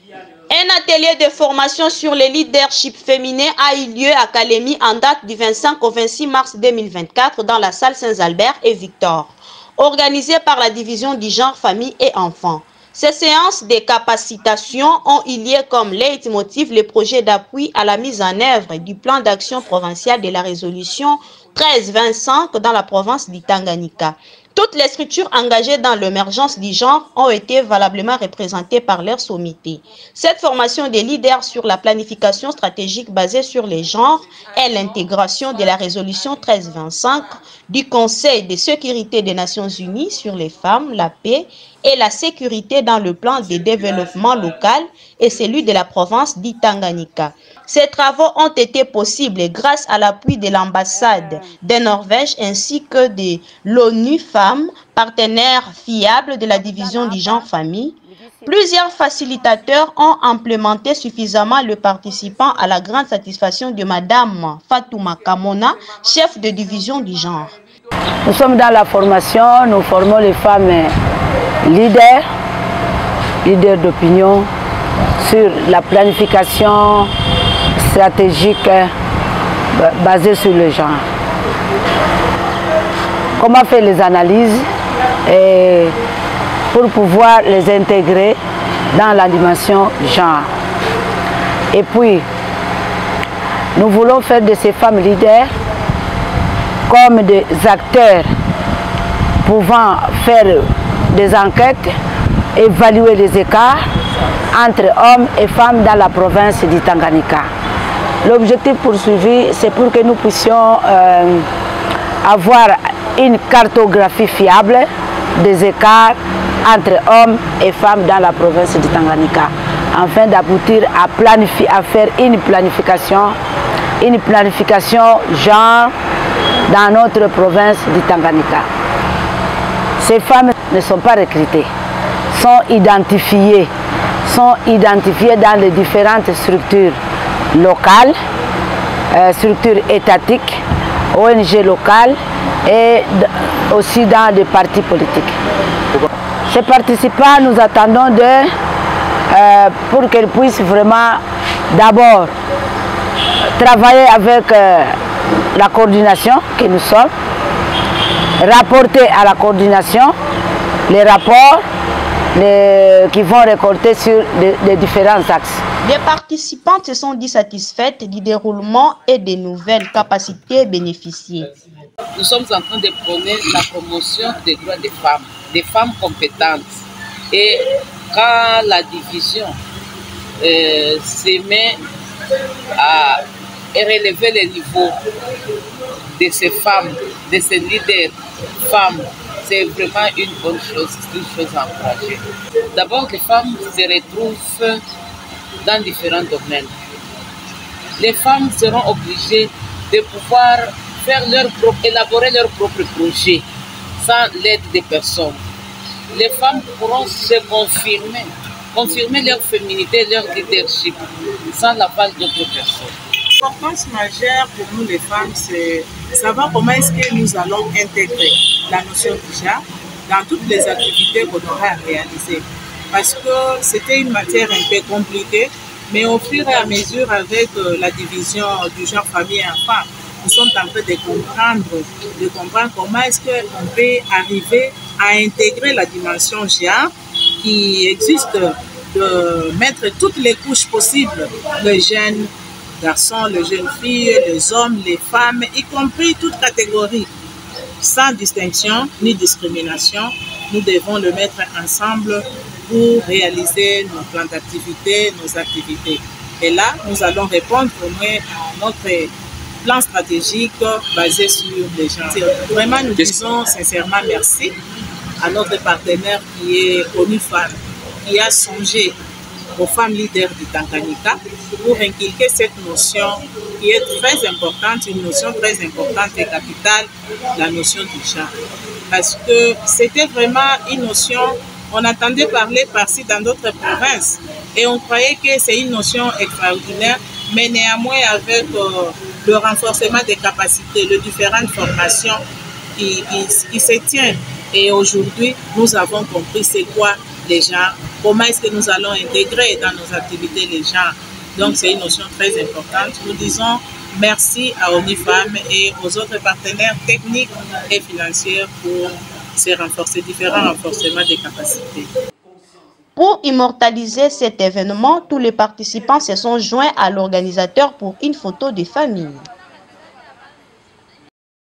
Un atelier de formation sur le leadership féminin a eu lieu à Kalemi en date du 25 au 26 mars 2024 dans la salle Saint-Albert et Victor, organisé par la division du genre famille et enfants. Ces séances de capacitation ont eu lieu comme leitmotiv le projet d'appui à la mise en œuvre du plan d'action provincial de la résolution 1325 dans la province du Tanganyika. Toutes les structures engagées dans l'émergence du genre ont été valablement représentées par leur sommité. Cette formation des leaders sur la planification stratégique basée sur les genres et l'intégration de la résolution 1325 du Conseil de sécurité des Nations Unies sur les femmes, la paix et la sécurité dans le plan de développement local et celui de la province du Tanganyika. Ces travaux ont été possibles grâce à l'appui de l'ambassade de Norvège ainsi que de l'ONU Femmes, partenaire fiable de la division du genre famille. Plusieurs facilitateurs ont implémenté suffisamment le participant à la grande satisfaction de Madame Fatouma Kamona, chef de division du genre. Nous sommes dans la formation, nous formons les femmes leaders d'opinion sur la planification stratégique basée sur le genre. Comment faire les analyses et pour pouvoir les intégrer dans la dimension genre. Et puis, nous voulons faire de ces femmes leaders comme des acteurs pouvant faire des enquêtes, évaluer les écarts entre hommes et femmes dans la province du Tanganyika. L'objectif poursuivi, c'est pour que nous puissions avoir une cartographie fiable des écarts entre hommes et femmes dans la province du Tanganyika, afin d'aboutir à faire une planification genre dans notre province du Tanganyika. Ces femmes ne sont pas recrutées, sont identifiées dans les différentes structures locales, structures étatiques, ONG locales et aussi dans des partis politiques. Ces participants, nous attendons pour qu'elles puissent vraiment d'abord travailler avec la coordination que nous sommes, rapporter à la coordination les rapports qui vont récolter sur les différents axes. Les participantes se sont dit satisfaites du déroulement et des nouvelles capacités bénéficiées. Nous sommes en train de prôner la promotion des droits des femmes compétentes. Et quand la division se met à relever les niveaux de ces femmes, de ces leaders femmes, c'est vraiment une bonne chose, c'est une chose à encourager. D'abord, les femmes se retrouvent dans différents domaines. Les femmes seront obligées de pouvoir élaborer leurs propres projets sans l'aide des personnes. Les femmes pourront se confirmer leur féminité, leur leadership sans l'aval d'autres personnes. L'importance majeure pour nous les femmes, c'est savoir comment est-ce que nous allons intégrer la notion du genre dans toutes les activités qu'on aura à réaliser. Parce que c'était une matière un peu compliquée, mais au fur et à mesure avec la division du genre famille et enfants, nous sommes en train de comprendre comment est-ce qu'on peut arriver à intégrer la dimension genre qui existe, de mettre toutes les couches possibles, les jeunes garçons, les jeunes filles, les hommes, les femmes, y compris toutes catégories, sans distinction ni discrimination. Nous devons le mettre ensemble pour réaliser nos plans d'activité, nos activités. Et là, nous allons répondre au moins à notre plan stratégique basé sur les gens. Vraiment, nous disons sincèrement merci à notre partenaire qui est ONU Femmes, qui a songé aux femmes leaders du Tanganyika pour inculquer cette notion qui est très importante, une notion très importante et capitale, la notion du genre. Parce que c'était vraiment une notion, on entendait parler par-ci dans d'autres provinces et on croyait que c'est une notion extraordinaire, mais néanmoins avec le renforcement des capacités, les différentes formations qui se tiennent. Et aujourd'hui, nous avons compris c'est quoi les genres comment est-ce que nous allons intégrer dans nos activités les genres. Donc c'est une notion très importante. Nous disons merci à ONIFEM et aux autres partenaires techniques et financiers pour ces différents renforcements des capacités. Pour immortaliser cet événement, tous les participants se sont joints à l'organisateur pour une photo de famille.